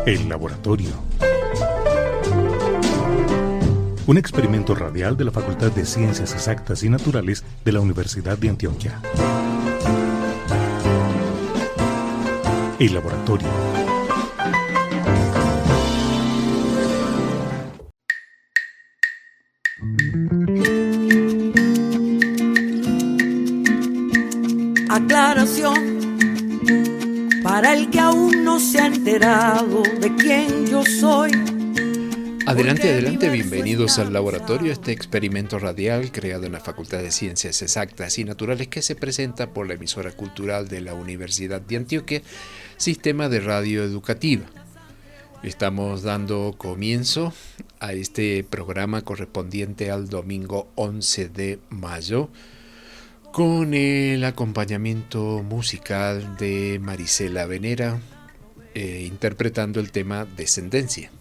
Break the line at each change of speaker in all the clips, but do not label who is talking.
El Laboratorio. Un experimento radial de la Facultad de Ciencias Exactas y Naturales de la Universidad de Antioquia. El Laboratorio.
Aclaración para el que aún no se ha enterado de quién yo soy.
Adelante, bienvenidos al laboratorio, este experimento radial creado en la Facultad de Ciencias Exactas y Naturales que se presenta por la emisora cultural de la Universidad de Antioquia, Sistema de Radio Educativa. Estamos dando comienzo a este programa correspondiente al domingo 11 de mayo con el acompañamiento musical de Marisela Venera interpretando el tema Descendencia.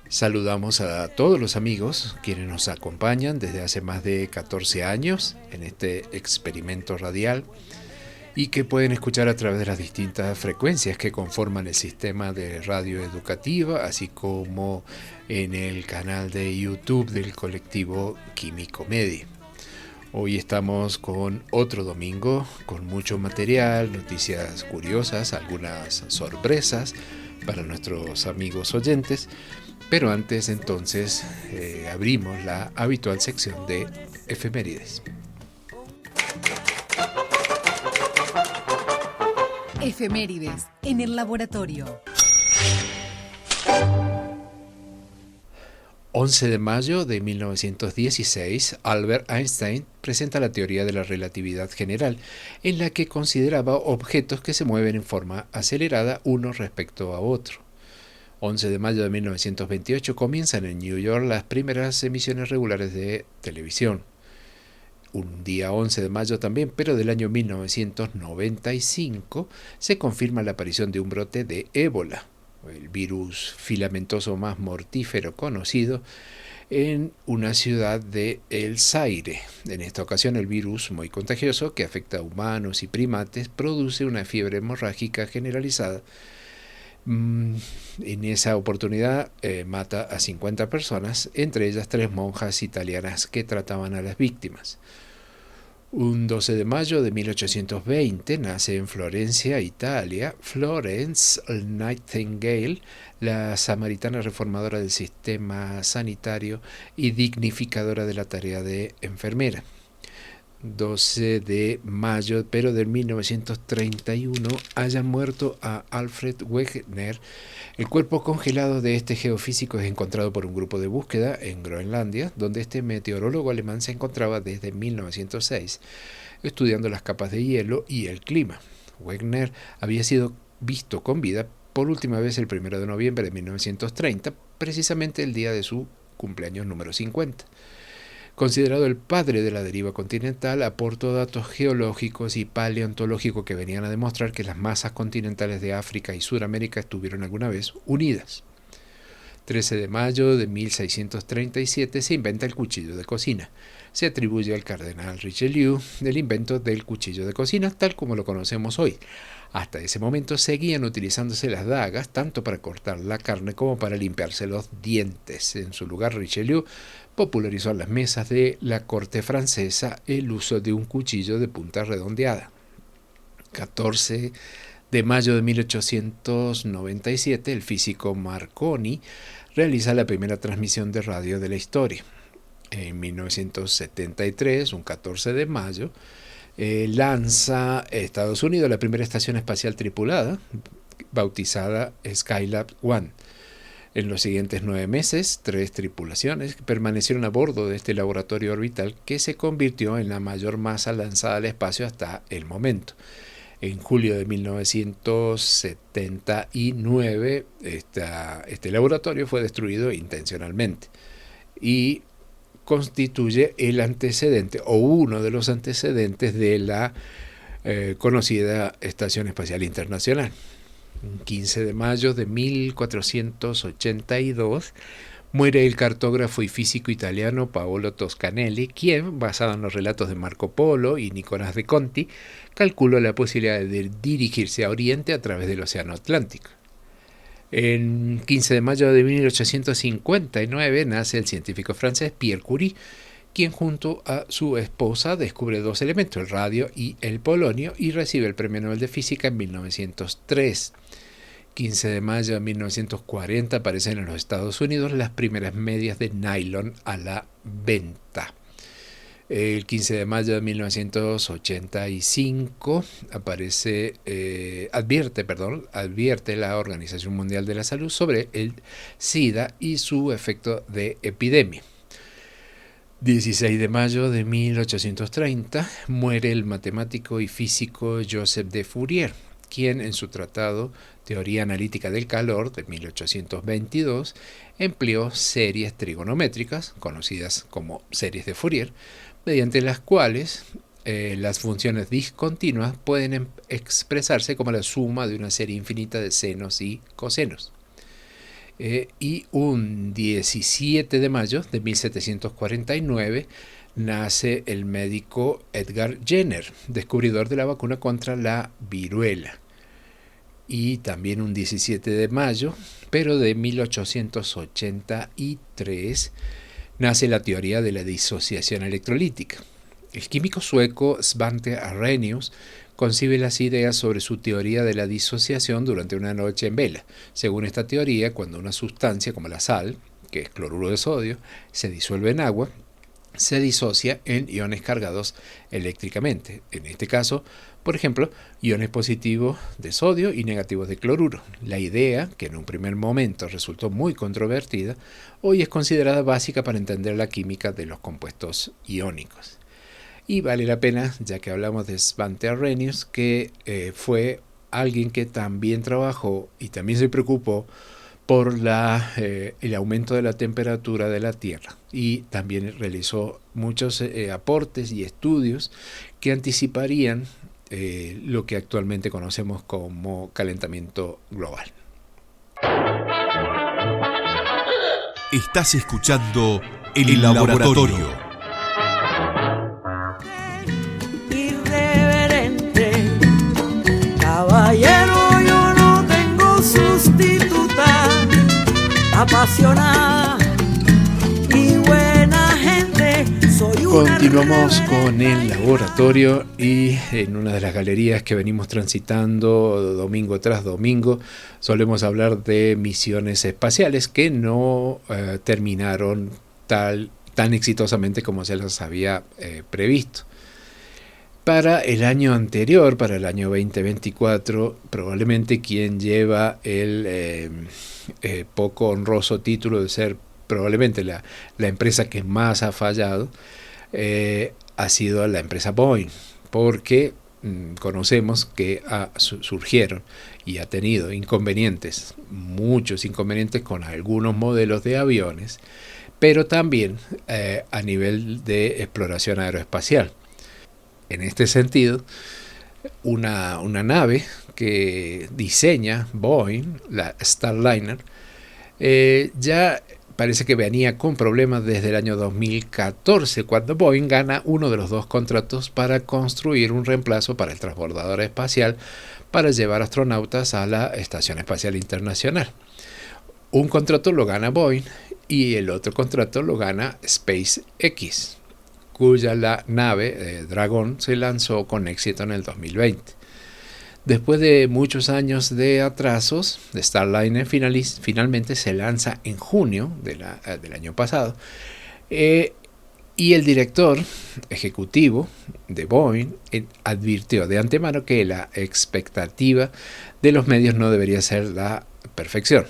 Saludamos a todos los amigos quienes nos acompañan desde hace más de 14 años en este experimento radial y que pueden escuchar a través de las distintas frecuencias que conforman el sistema de radio educativa, así como en el canal de YouTube del colectivo Químico Media. Hoy estamos con otro domingo con mucho material, noticias curiosas, algunas sorpresas para nuestros amigos oyentes. Pero antes entonces abrimos la habitual sección de efemérides.
Efemérides en el laboratorio.
11 de mayo de 1916, Albert Einstein presenta la teoría de la relatividad general, en la que consideraba objetos que se mueven en forma acelerada uno respecto a otro. 11 de mayo de 1928 comienzan en New York las primeras emisiones regulares de televisión. Un día 11 de mayo también, pero del año 1995, se confirma la aparición de un brote de ébola, el virus filamentoso más mortífero conocido, en una ciudad de El Zaire. En esta ocasión el virus, muy contagioso, que afecta a humanos y primates, produce una fiebre hemorrágica generalizada. En esa oportunidad mata a 50 personas, entre ellas 3 monjas italianas que trataban a las víctimas. Un 12 de mayo de 1820 nace en Florencia, Italia, Florence Nightingale, la samaritana reformadora del sistema sanitario y dignificadora de la tarea de enfermera. 12 de mayo, pero de 1931, hayan muerto a Alfred Wegener. El cuerpo congelado de este geofísico es encontrado por un grupo de búsqueda en Groenlandia, donde este meteorólogo alemán se encontraba desde 1906, estudiando las capas de hielo y el clima. Wegener había sido visto con vida por última vez el 1 de noviembre de 1930, precisamente el día de su cumpleaños número 50. Considerado el padre de la deriva continental, aportó datos geológicos y paleontológicos que venían a demostrar que las masas continentales de África y Sudamérica estuvieron alguna vez unidas. 13 de mayo de 1637 se inventa el cuchillo de cocina. Se atribuye al cardenal Richelieu el invento del cuchillo de cocina, tal como lo conocemos hoy. Hasta ese momento seguían utilizándose las dagas tanto para cortar la carne como para limpiarse los dientes. En su lugar, Richelieu popularizó en las mesas de la corte francesa el uso de un cuchillo de punta redondeada. 14 de mayo de 1897, el físico Marconi realiza la primera transmisión de radio de la historia. En 1973, un 14 de mayo, lanza Estados Unidos la primera estación espacial tripulada, bautizada Skylab One. En los siguientes 9 meses, 3 tripulaciones permanecieron a bordo de este laboratorio orbital que se convirtió en la mayor masa lanzada al espacio hasta el momento. En julio de 1979, este laboratorio fue destruido intencionalmente y constituye el antecedente o uno de los antecedentes de la conocida Estación Espacial Internacional. 15 de mayo de 1482 muere el cartógrafo y físico italiano Paolo Toscanelli, quien, basado en los relatos de Marco Polo y Nicolás de Conti, calculó la posibilidad de dirigirse a Oriente a través del Océano Atlántico. En 15 de mayo de 1859 nace el científico francés Pierre Curie, quien junto a su esposa descubre dos elementos, el radio y el polonio, y recibe el Premio Nobel de Física en 1903. 15 de mayo de 1940 aparecen en los Estados Unidos las primeras medias de nylon a la venta. El 15 de mayo de 1985 advierte la Organización Mundial de la Salud sobre el SIDA y su efecto de epidemia. 16 de mayo de 1830 muere el matemático y físico Joseph de Fourier, quien en su tratado Teoría Analítica del Calor de 1822 empleó series trigonométricas, conocidas como series de Fourier, mediante las cuales las funciones discontinuas pueden expresarse como la suma de una serie infinita de senos y cosenos. Y un 17 de mayo de 1749 nace el médico Edgar Jenner, descubridor de la vacuna contra la viruela. Y también un 17 de mayo, pero de 1883, nace la teoría de la disociación electrolítica. El químico sueco Svante Arrhenius concibe las ideas sobre su teoría de la disociación durante una noche en vela. Según esta teoría, cuando una sustancia como la sal, que es cloruro de sodio, se disuelve en agua, se disocia en iones cargados eléctricamente. En este caso, por ejemplo, iones positivos de sodio y negativos de cloruro. La idea, que en un primer momento resultó muy controvertida, hoy es considerada básica para entender la química de los compuestos iónicos. Y vale la pena, ya que hablamos de Svante Arrhenius, que fue alguien que también trabajó y también se preocupó por el aumento de la temperatura de la Tierra, y también realizó muchos aportes y estudios que anticiparían lo que actualmente conocemos como calentamiento global.
Estás escuchando El Laboratorio.
Irreverente, caballero, yo no tengo sustituta, apasionada y buena gente, soy una.
Continuamos con el laboratorio, y en una de las galerías que venimos transitando domingo tras domingo solemos hablar de misiones espaciales que no terminaron tan exitosamente como se las había previsto. Para el año anterior, para el año 2024, probablemente quien lleva el poco honroso título de ser probablemente la empresa que más ha fallado ha sido la empresa Boeing, porque conocemos que surgieron y ha tenido muchos inconvenientes con algunos modelos de aviones, pero también a nivel de exploración aeroespacial. En este sentido, una nave que diseña Boeing, la Starliner, ya parece que venía con problemas desde el año 2014, cuando Boeing gana uno de los dos contratos para construir un reemplazo para el transbordador espacial para llevar astronautas a la Estación Espacial Internacional. Un contrato lo gana Boeing y el otro contrato lo gana SpaceX, cuya la nave Dragon se lanzó con éxito en el 2020. Después de muchos años de atrasos, Starliner finalmente se lanza en junio del año pasado, y el director ejecutivo de Boeing advirtió de antemano que la expectativa de los medios no debería ser la perfección.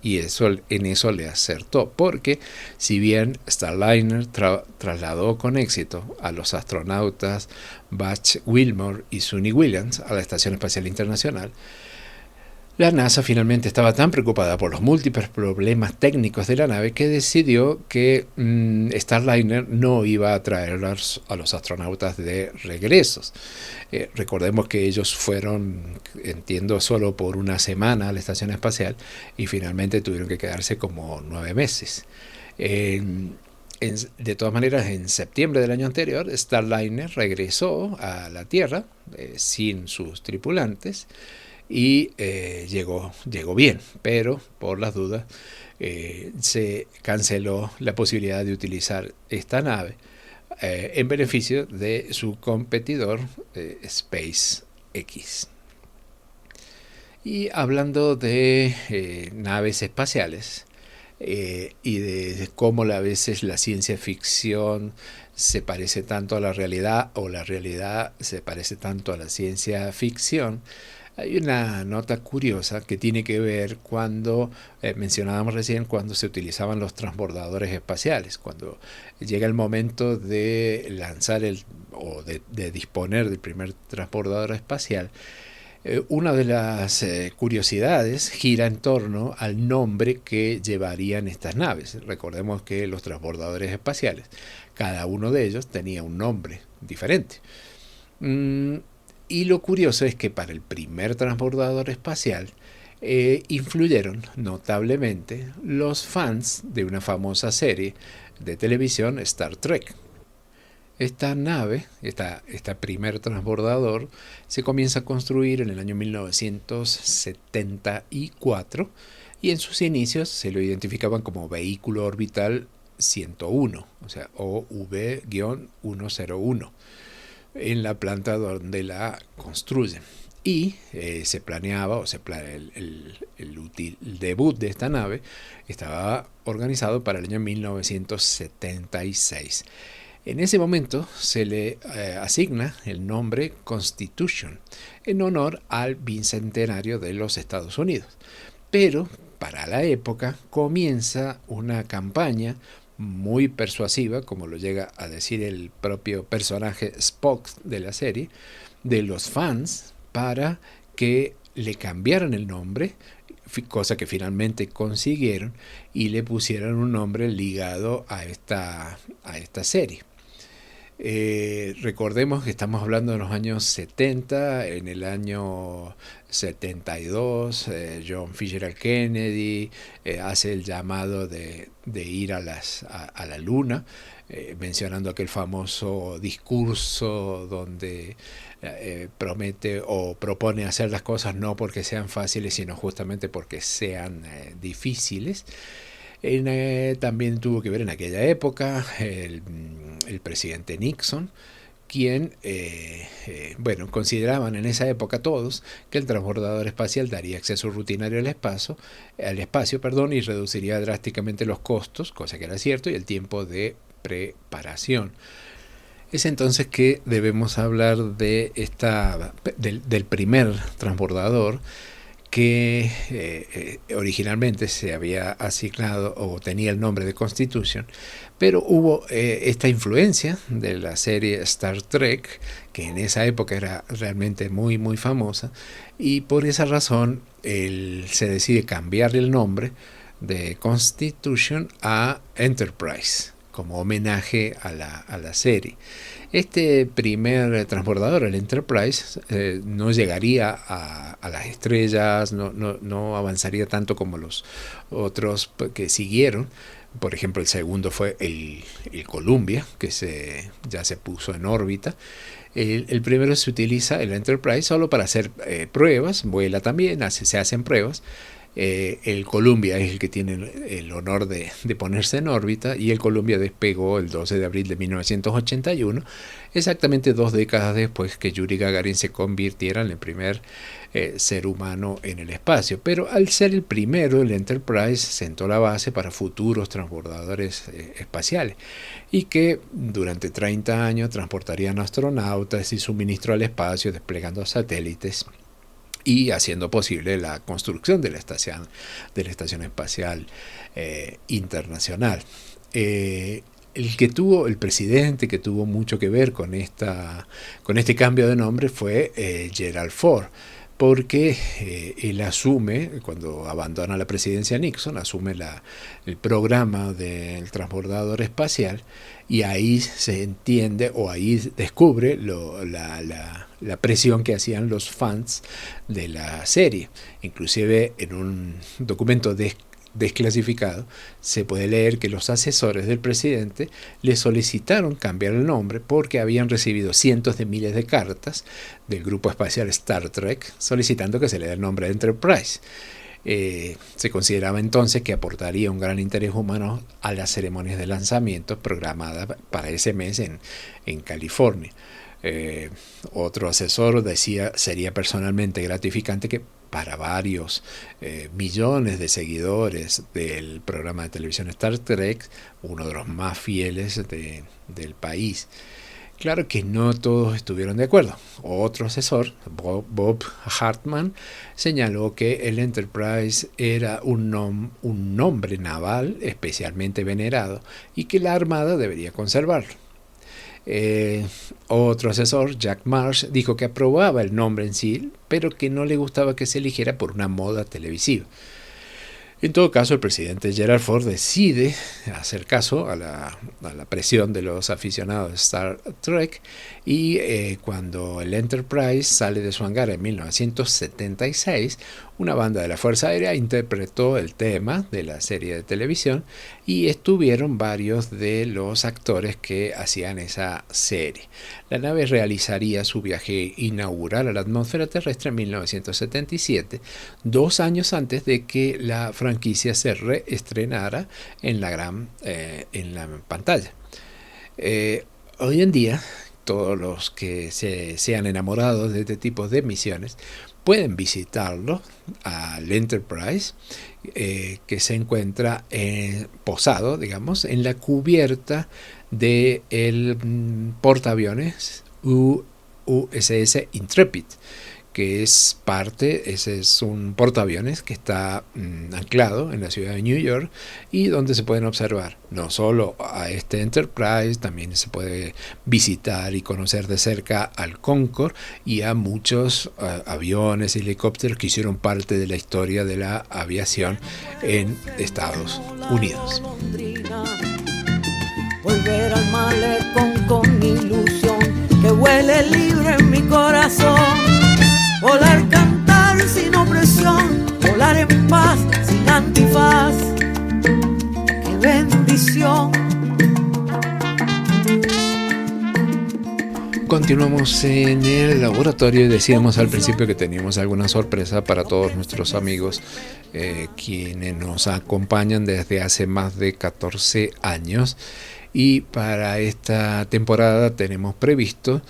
Y en eso le acertó, porque si bien Starliner trasladó con éxito a los astronautas Buzz Wilmore y Suni Williams a la Estación Espacial Internacional, la NASA finalmente estaba tan preocupada por los múltiples problemas técnicos de la nave que decidió que Starliner no iba a traer a los astronautas de regresos. Recordemos que ellos fueron, entiendo, solo por una semana a la estación espacial y finalmente tuvieron que quedarse como 9 meses. De todas maneras, en septiembre del año anterior, Starliner regresó a la Tierra sin sus tripulantes, y llegó bien, pero por las dudas se canceló la posibilidad de utilizar esta nave en beneficio de su competidor SpaceX. Y hablando de naves espaciales y de cómo a veces la ciencia ficción se parece tanto a la realidad o la realidad se parece tanto a la ciencia ficción, hay una nota curiosa que tiene que ver cuando mencionábamos recién cuando se utilizaban los transbordadores espaciales, cuando llega el momento de lanzar o de disponer del primer transbordador espacial. Una de las curiosidades gira en torno al nombre que llevarían estas naves. Recordemos que los transbordadores espaciales, cada uno de ellos tenía un nombre diferente. Y lo curioso es que para el primer transbordador espacial influyeron notablemente los fans de una famosa serie de televisión, Star Trek. Esta nave, este primer transbordador, se comienza a construir en el año 1974 y en sus inicios se lo identificaban como vehículo orbital 101, o sea, OV-101, en la planta donde la construyen. Y se planeaba, el debut de esta nave estaba organizado para el año 1976. En ese momento se le asigna el nombre Constitution en honor al bicentenario de los Estados Unidos. Pero para la época comienza una campaña muy persuasiva, como lo llega a decir el propio personaje Spock de la serie, de los fans para que le cambiaran el nombre, cosa que finalmente consiguieron, y le pusieran un nombre ligado a esta serie. Recordemos que estamos hablando de los años 70, en el año 72, John F. Kennedy hace el llamado de ir a la Luna, mencionando aquel famoso discurso donde promete o propone hacer las cosas no porque sean fáciles, sino justamente porque sean difíciles. También tuvo que ver en aquella época el presidente Nixon, quien, consideraban en esa época todos que el transbordador espacial daría acceso rutinario al espacio, y reduciría drásticamente los costos, cosa que era cierto, y el tiempo de preparación. Es entonces que debemos hablar de del primer transbordador que originalmente se había asignado o tenía el nombre de Constitution, pero hubo esta influencia de la serie Star Trek, que en esa época era realmente muy muy famosa, y por esa razón se decide cambiarle el nombre de Constitution a Enterprise, como homenaje a la serie. Este primer transbordador, el Enterprise, no llegaría a las estrellas, no avanzaría tanto como los otros que siguieron. Por ejemplo, el segundo fue el Columbia, que ya se puso en órbita. El primero se utiliza, el Enterprise, solo para hacer pruebas, vuela también, se hacen pruebas. El Columbia es el que tiene el honor de ponerse en órbita, y el Columbia despegó el 12 de abril de 1981, exactamente 2 décadas después que Yuri Gagarin se convirtiera en el primer ser humano en el espacio. Pero al ser el primero, el Enterprise sentó la base para futuros transbordadores espaciales, y que durante 30 años transportarían astronautas y suministro al espacio, desplegando satélites y haciendo posible la construcción de la estación espacial internacional. El presidente que tuvo mucho que ver con este cambio de nombre fue Gerald Ford, porque él asume, cuando abandona la presidencia Nixon, asume el programa del transbordador espacial, y ahí se entiende, o ahí descubre la presión que hacían los fans de la serie. Inclusive en un documento desclasificado, se puede leer que los asesores del presidente le solicitaron cambiar el nombre porque habían recibido cientos de miles de cartas del grupo espacial Star Trek solicitando que se le dé el nombre de Enterprise. Se consideraba entonces que aportaría un gran interés humano a las ceremonias de lanzamiento programadas para ese mes en California. Otro asesor decía sería personalmente gratificante que para varios millones de seguidores del programa de televisión Star Trek, uno de los más fieles del país. Claro que no todos estuvieron de acuerdo. Otro asesor, Bob Hartman, señaló que el Enterprise era un nombre naval especialmente venerado y que la Armada debería conservarlo. Otro asesor, Jack Marsh, dijo que aprobaba el nombre en sí, pero que no le gustaba que se eligiera por una moda televisiva. En todo caso, el presidente Gerald Ford decide hacer caso a la presión de los aficionados de Star Trek y cuando el Enterprise sale de su hangar en 1976, una banda de la Fuerza Aérea interpretó el tema de la serie de televisión y estuvieron varios de los actores que hacían esa serie. La nave realizaría su viaje inaugural a la atmósfera terrestre en 1977, 2 años antes de que la franquicia se reestrenara en la pantalla. Hoy en día, todos los que sean enamorados de este tipo de misiones pueden visitarlo al Enterprise, que se encuentra posado, digamos, en la cubierta del portaaviones USS Intrepid, que ese es un portaaviones que está anclado en la ciudad de New York y donde se pueden observar no solo a este Enterprise, también se puede visitar y conocer de cerca al Concorde y a muchos aviones y helicópteros que hicieron parte de la historia de la aviación en Estados Unidos.
Volver al malecón con ilusión, que huele libre en mi corazón. Volar, cantar sin opresión, volar en paz, sin antifaz. ¡Qué bendición!
Continuamos en el laboratorio y decíamos al principio que teníamos alguna sorpresa para todos nuestros amigos quienes nos acompañan desde hace más de 14 años. Y para esta temporada tenemos previsto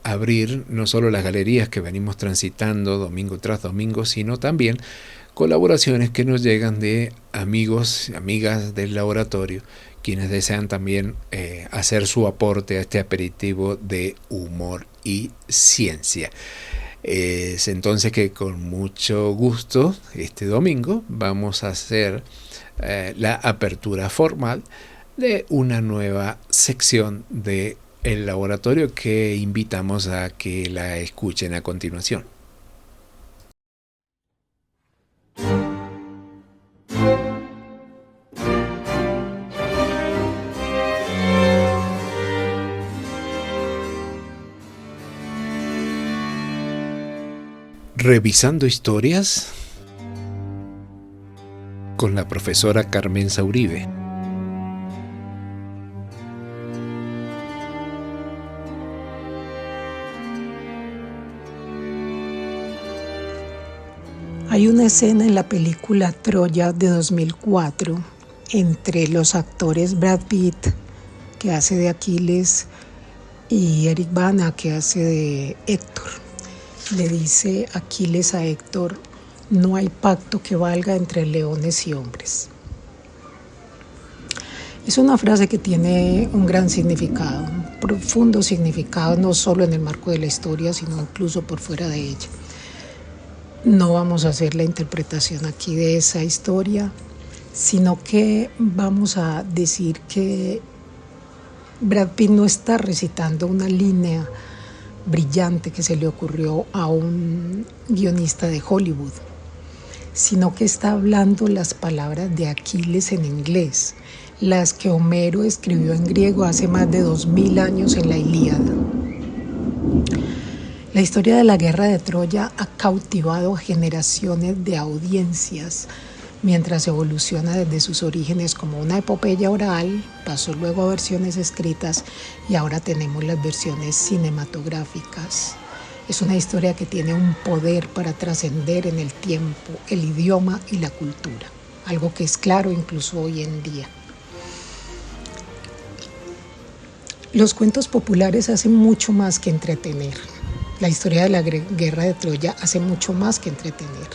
abrir no solo las galerías que venimos transitando domingo tras domingo, sino también colaboraciones que nos llegan de amigos y amigas del laboratorio, quienes desean también hacer su aporte a este aperitivo de humor y ciencia. Es entonces que con mucho gusto este domingo vamos a hacer la apertura formal de una nueva sección de El Laboratorio que invitamos a que la escuchen a continuación. Revisando historias con la profesora Carmen Sauribe.
Hay una escena en la película Troya de 2004 entre los actores Brad Pitt, que hace de Aquiles, y Eric Bana, que hace de Héctor. Le dice Aquiles a Héctor: no hay pacto que valga entre leones y hombres. Es una frase que tiene un gran significado, un profundo significado, no solo en el marco de la historia, sino incluso por fuera de ella. No vamos a hacer la interpretación aquí de esa historia, sino que vamos a decir que Brad Pitt no está recitando una línea brillante que se le ocurrió a un guionista de Hollywood, sino que está hablando las palabras de Aquiles en inglés, las que Homero escribió en griego hace más de 2000 años en la Ilíada. La historia de la guerra de Troya ha cautivado a generaciones de audiencias mientras evoluciona desde sus orígenes como una epopeya oral, pasó luego a versiones escritas y ahora tenemos las versiones cinematográficas. Es una historia que tiene un poder para trascender en el tiempo, el idioma y la cultura, algo que es claro incluso hoy en día. Los cuentos populares hacen mucho más que entretener. La historia de la guerra de Troya hace mucho más que entretener.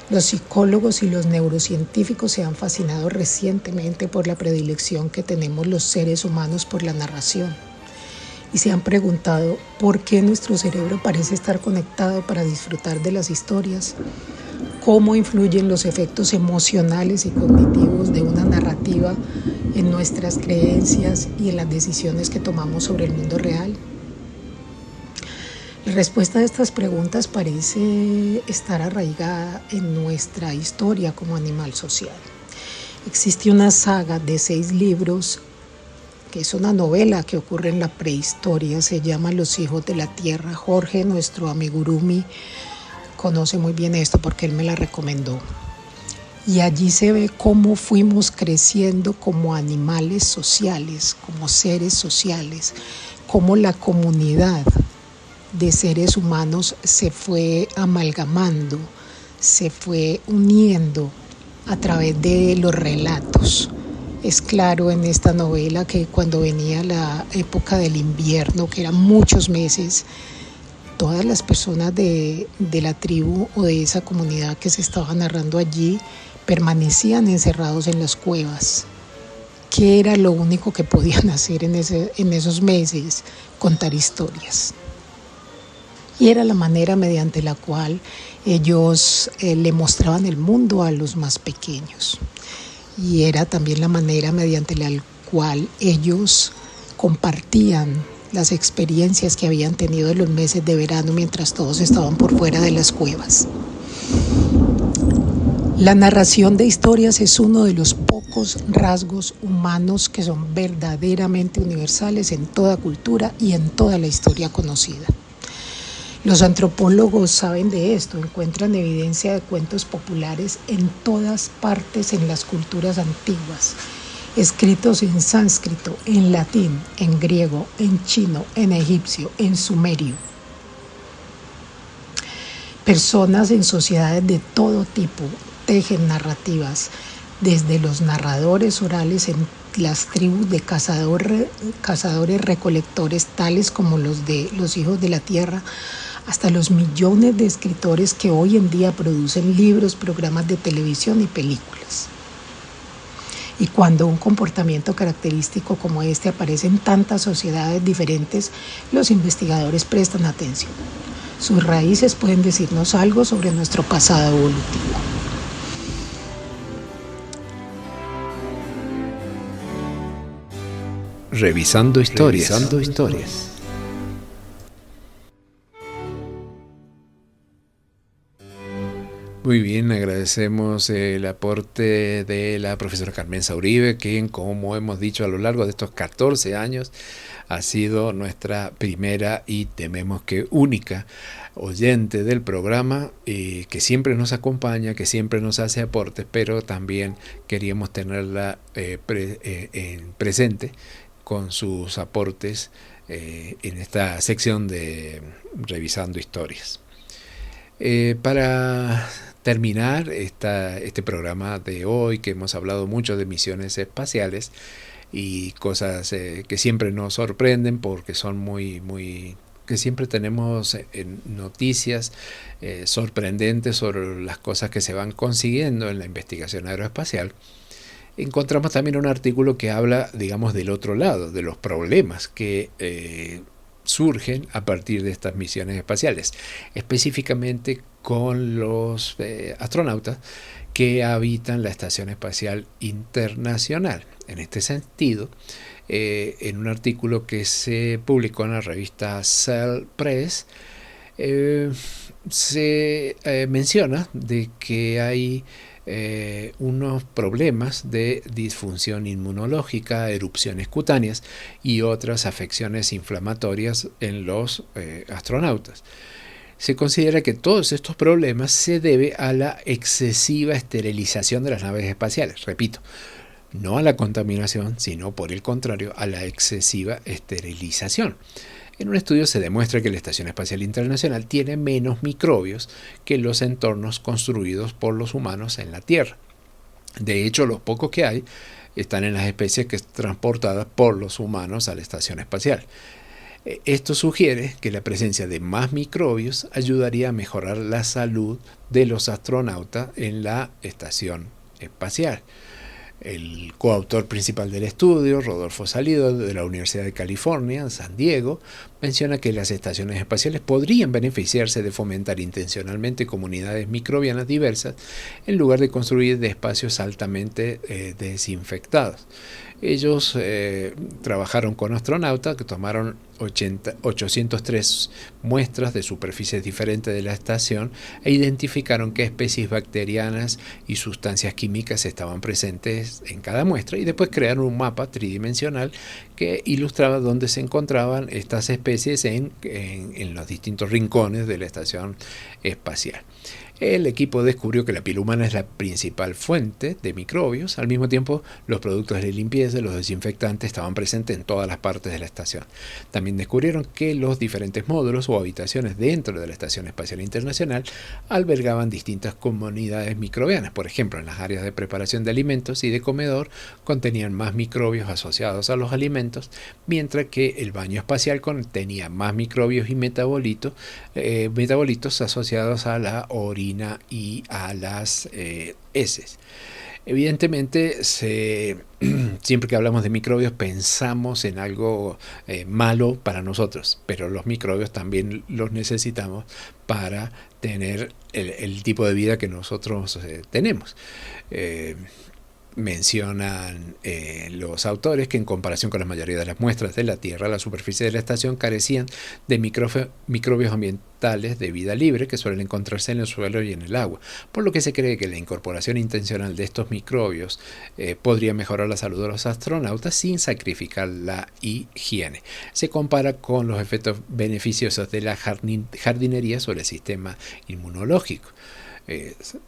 Los psicólogos y los neurocientíficos se han fascinado recientemente por la predilección que tenemos los seres humanos por la narración. Y se han preguntado por qué nuestro cerebro parece estar conectado para disfrutar de las historias, cómo influyen los efectos emocionales y cognitivos de una narrativa en nuestras creencias y en las decisiones que tomamos sobre el mundo real. La respuesta a estas preguntas parece estar arraigada en nuestra historia como animal social. Existe una saga de 6 libros que es una novela que ocurre en la prehistoria, se llama Los hijos de la tierra. Jorge, nuestro amigurumi, conoce muy bien esto porque él me la recomendó. Y allí se ve cómo fuimos creciendo como animales sociales, como seres sociales, cómo la comunidad de seres humanos se fue amalgamando, se fue uniendo a través de los relatos. Es claro en esta novela que cuando venía la época del invierno, que eran muchos meses, todas las personas de la tribu o de esa comunidad que se estaba narrando allí permanecían encerrados en las cuevas. ¿Qué era lo único que podían hacer en esos meses? Contar historias. Y era la manera mediante la cual ellos le mostraban el mundo a los más pequeños. Y era también la manera mediante la cual ellos compartían las experiencias que habían tenido en los meses de verano mientras todos estaban por fuera de las cuevas. La narración de historias es uno de los pocos rasgos humanos que son verdaderamente universales en toda cultura y en toda la historia conocida. Los antropólogos saben de esto, encuentran evidencia de cuentos populares en todas partes en las culturas antiguas, escritos en sánscrito, en latín, en griego, en chino, en egipcio, en sumerio. Personas en sociedades de todo tipo tejen narrativas, desde los narradores orales en las tribus de cazadores recolectores tales como los de los hijos de la tierra, hasta los millones de escritores que hoy en día producen libros, programas de televisión y películas. Y cuando un comportamiento característico como este aparece en tantas sociedades diferentes, los investigadores prestan atención. Sus raíces pueden decirnos algo sobre nuestro pasado evolutivo.
Revisando historias. Muy bien, agradecemos el aporte de la profesora Carmenza Uribe, quien, como hemos dicho a lo largo de estos 14 años, ha sido nuestra primera y tememos que única oyente del programa, que siempre nos acompaña, que siempre nos hace aportes, pero también queríamos tenerla presente con sus aportes en esta sección de Revisando Historias. Para terminar este programa de hoy, que hemos hablado mucho de misiones espaciales y cosas que siempre nos sorprenden porque son que siempre tenemos noticias sorprendentes sobre las cosas que se van consiguiendo en la investigación aeroespacial. Encontramos también un artículo que habla, digamos, del otro lado, de los problemas que surgen a partir de estas misiones espaciales, específicamente con los astronautas que habitan la Estación Espacial Internacional. En este sentido, en un artículo que se publicó en la revista Cell Press, se menciona de que hay unos problemas de disfunción inmunológica, erupciones cutáneas y otras afecciones inflamatorias en los astronautas. Se considera que todos estos problemas se debe a la excesiva esterilización de las naves espaciales. Repito, no a la contaminación, sino por el contrario, a la excesiva esterilización. En un estudio se demuestra que la Estación Espacial Internacional tiene menos microbios que los entornos construidos por los humanos en la Tierra. De hecho, los pocos que hay están en las especies que son transportadas por los humanos a la Estación Espacial. Esto sugiere que la presencia de más microbios ayudaría a mejorar la salud de los astronautas en la Estación Espacial. El coautor principal del estudio, Rodolfo Salido, de la Universidad de California, en San Diego, menciona que las estaciones espaciales podrían beneficiarse de fomentar intencionalmente comunidades microbianas diversas en lugar de construir de espacios altamente desinfectados. Ellos trabajaron con astronautas que tomaron 803 muestras de superficies diferentes de la estación e identificaron qué especies bacterianas y sustancias químicas estaban presentes en cada muestra, y después crearon un mapa tridimensional que ilustraba dónde se encontraban estas especies en los distintos rincones de la estación espacial. El equipo descubrió que la piel humana es la principal fuente de microbios. Al mismo tiempo, los productos de limpieza y los desinfectantes estaban presentes en todas las partes de la estación. También descubrieron que los diferentes módulos o habitaciones dentro de la Estación Espacial Internacional albergaban distintas comunidades microbianas. Por ejemplo, en las áreas de preparación de alimentos y de comedor contenían más microbios asociados a los alimentos, mientras que el baño espacial contenía más microbios y metabolitos asociados a la orina y a las heces. Evidentemente, siempre que hablamos de microbios pensamos en algo malo para nosotros, pero los microbios también los necesitamos para tener el tipo de vida que nosotros tenemos. Mencionan los autores que en comparación con la mayoría de las muestras de la Tierra, la superficie de la estación carecían de microbios ambientales de vida libre que suelen encontrarse en el suelo y en el agua, por lo que se cree que la incorporación intencional de estos microbios podría mejorar la salud de los astronautas sin sacrificar la higiene. Se compara con los efectos beneficiosos de la jardinería sobre el sistema inmunológico.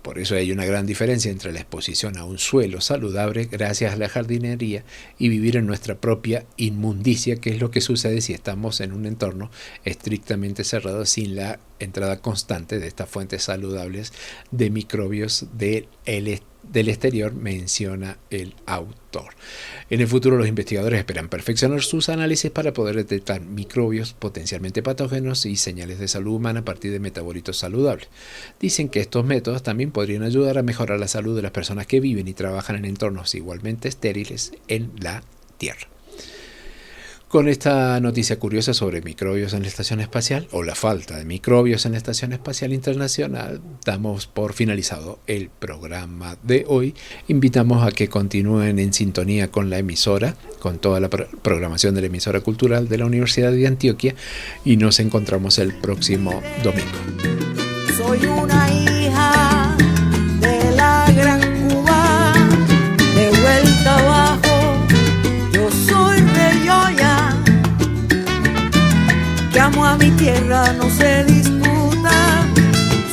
Por eso hay una gran diferencia entre la exposición a un suelo saludable gracias a la jardinería y vivir en nuestra propia inmundicia, que es lo que sucede si estamos en un entorno estrictamente cerrado sin la entrada constante de estas fuentes saludables de microbios del exterior, menciona el autor. En el futuro, los investigadores esperan perfeccionar sus análisis para poder detectar microbios potencialmente patógenos y señales de salud humana a partir de metabolitos saludables. Dicen que estos métodos también podrían ayudar a mejorar la salud de las personas que viven y trabajan en entornos igualmente estériles en la Tierra. Con esta noticia curiosa sobre microbios en la Estación Espacial, o la falta de microbios en la Estación Espacial Internacional, damos por finalizado el programa de hoy. Invitamos a que continúen en sintonía con la emisora, con toda la programación de la emisora cultural de la Universidad de Antioquia, y nos encontramos el próximo domingo.
Soy una hija de la gran Cuba, de vuelta abajo. Que amo a mi tierra, no se disputa.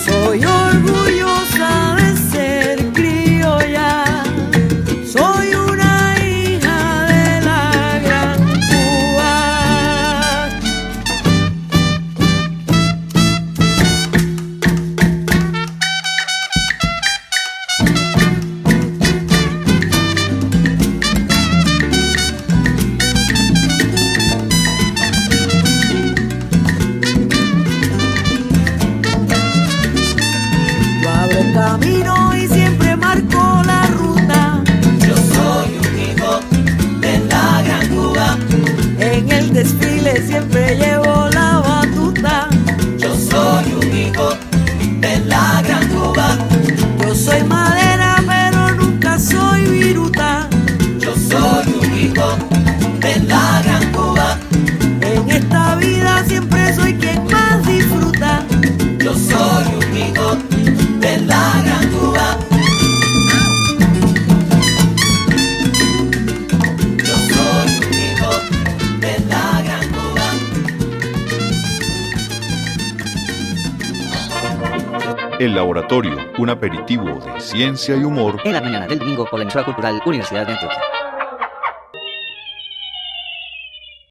Soy orgullosa de ser criolla. Soy una hija de la gran Cuba.
El Laboratorio, un aperitivo de ciencia y humor
en la mañana del domingo por la emisora cultural Universidad de Antioquia.